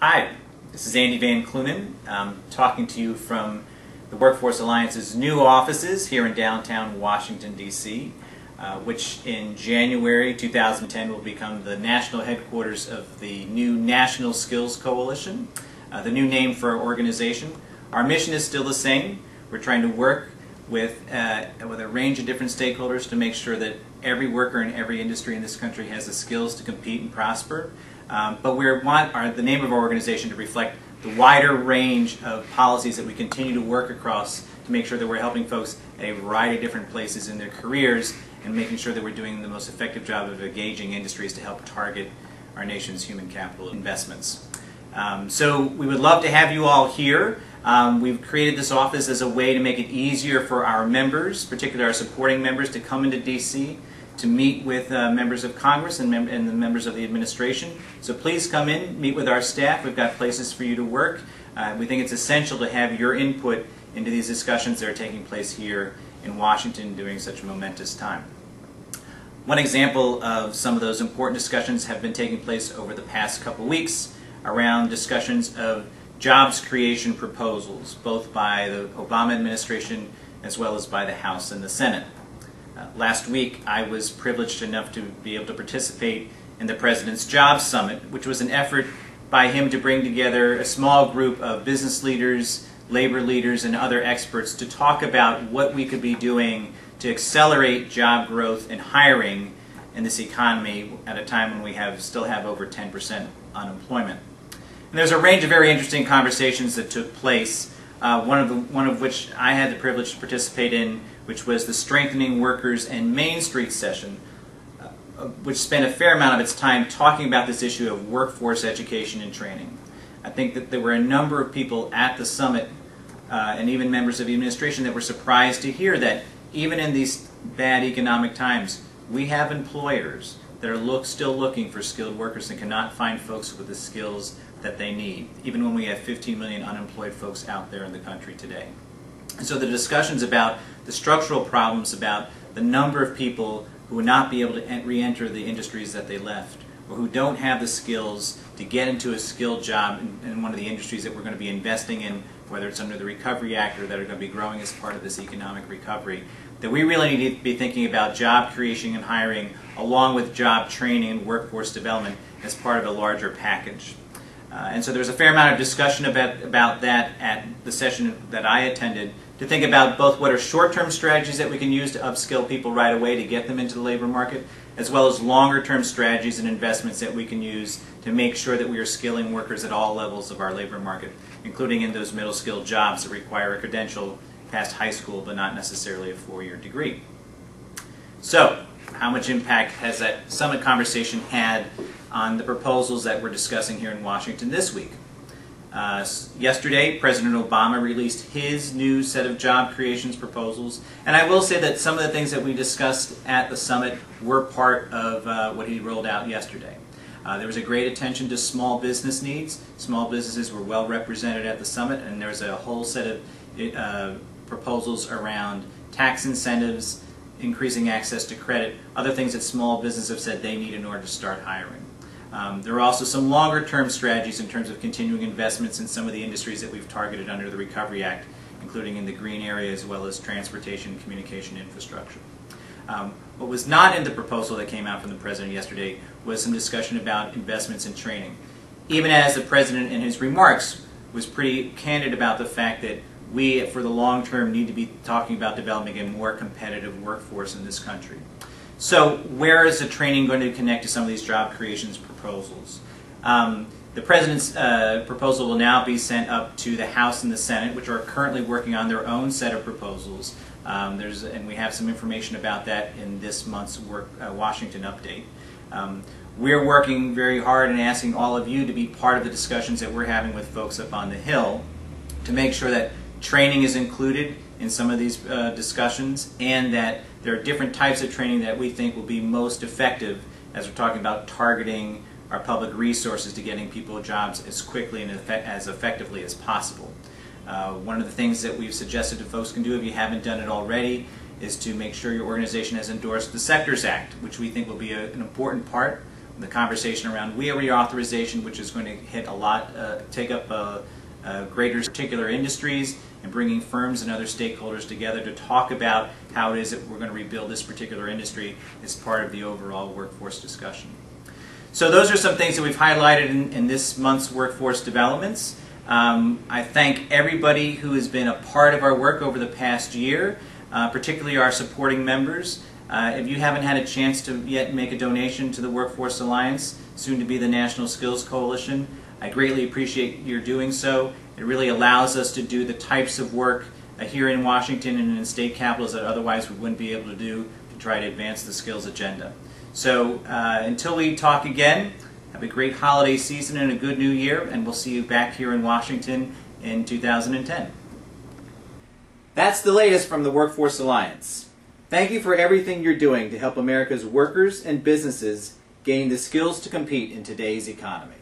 Hi, this is Andy Van Kleunen, talking to you from the Workforce Alliance's new offices here in downtown Washington, D.C., which in January 2010 will become the national headquarters of the new National Skills Coalition, the new name for our organization. Our mission is still the same. We're trying to work with a range of different stakeholders to make sure that every worker in every industry in this country has the skills to compete and prosper. But we want the name of our organization to reflect the wider range of policies that we continue to work across to make sure that we're helping folks at a variety of different places in their careers and making sure that we're doing the most effective job of engaging industries to help target our nation's human capital investments. So we would love to have you all here. We've created this office as a way to make it easier for our members, particularly our supporting members, to come into D.C. to meet with members of Congress and the members of the administration. So please come in, meet with our staff. We've got places for you to work. We think it's essential to have your input into these discussions that are taking place here in Washington during such a momentous time. One example of some of those important discussions have been taking place over the past couple weeks around discussions of jobs creation proposals, both by the Obama administration as well as by the House and the Senate. Last week, I was privileged enough to be able to participate in the President's Jobs Summit, which was an effort by him to bring together a small group of business leaders, labor leaders, and other experts to talk about what we could be doing to accelerate job growth and hiring in this economy at a time when we still have over 10% unemployment. And there's a range of very interesting conversations that took place, one of which I had the privilege to participate in, which was the Strengthening Workers and Main Street session, which spent a fair amount of its time talking about this issue of workforce education and training. I think that there were a number of people at the summit and even members of the administration that were surprised to hear that even in these bad economic times, we have employers that are still looking for skilled workers and cannot find folks with the skills that they need, even when we have 15 million unemployed folks out there in the country today. And so the discussions about the structural problems about the number of people who would not be able to re-enter the industries that they left, or who don't have the skills to get into a skilled job in one of the industries that we're going to be investing in, whether it's under the Recovery Act or that are going to be growing as part of this economic recovery, that we really need to be thinking about job creation and hiring along with job training and workforce development as part of a larger package. And so there's a fair amount of discussion about that at the session that I attended, to think about both what are short-term strategies that we can use to upskill people right away to get them into the labor market, as well as longer-term strategies and investments that we can use to make sure that we are skilling workers at all levels of our labor market, including in those middle-skilled jobs that require a credential past high school but not necessarily a four-year degree. So, how much impact has that summit conversation had on the proposals that we're discussing here in Washington this week? Yesterday, President Obama released his new set of job creations proposals, and I will say that some of the things that we discussed at the summit were part of what he rolled out yesterday. There was a great attention to small business needs. Small businesses were well represented at the summit, and there was a whole set of proposals around tax incentives, increasing access to credit, other things that small businesses have said they need in order to start hiring. There are also some longer-term strategies in terms of continuing investments in some of the industries that we've targeted under the Recovery Act, including in the green area as well as transportation and communication infrastructure. What was not in the proposal that came out from the President yesterday was some discussion about investments in training, even as the President in his remarks was pretty candid about the fact that we, for the long term, need to be talking about developing a more competitive workforce in this country. So where is the training going to connect to some of these job creations proposals? The President's proposal will now be sent up to the House and the Senate, which are currently working on their own set of proposals. And we have some information about that in this month's Washington update. We're working very hard and asking all of you to be part of the discussions that we're having with folks up on the Hill to make sure that training is included in some of these discussions, and that there are different types of training that we think will be most effective as we're talking about targeting our public resources to getting people jobs as quickly and as effectively as possible. One of the things that we've suggested to folks can do, if you haven't done it already, is to make sure your organization has endorsed the Sectors Act, which we think will be an important part the conversation around WEA reauthorization, which is going to hit a lot, take up greater particular industries, and bringing firms and other stakeholders together to talk about how it is that we're going to rebuild this particular industry as part of the overall workforce discussion. So those are some things that we've highlighted in this month's workforce developments. I thank everybody who has been a part of our work over the past year, particularly our supporting members. If you haven't had a chance to yet make a donation to the Workforce Alliance, soon to be the National Skills Coalition, I greatly appreciate your doing so. It really allows us to do the types of work here in Washington and in state capitals that otherwise we wouldn't be able to do to try to advance the skills agenda. So until we talk again, have a great holiday season and a good new year, and we'll see you back here in Washington in 2010. That's the latest from the Workforce Alliance. Thank you for everything you're doing to help America's workers and businesses gain the skills to compete in today's economy.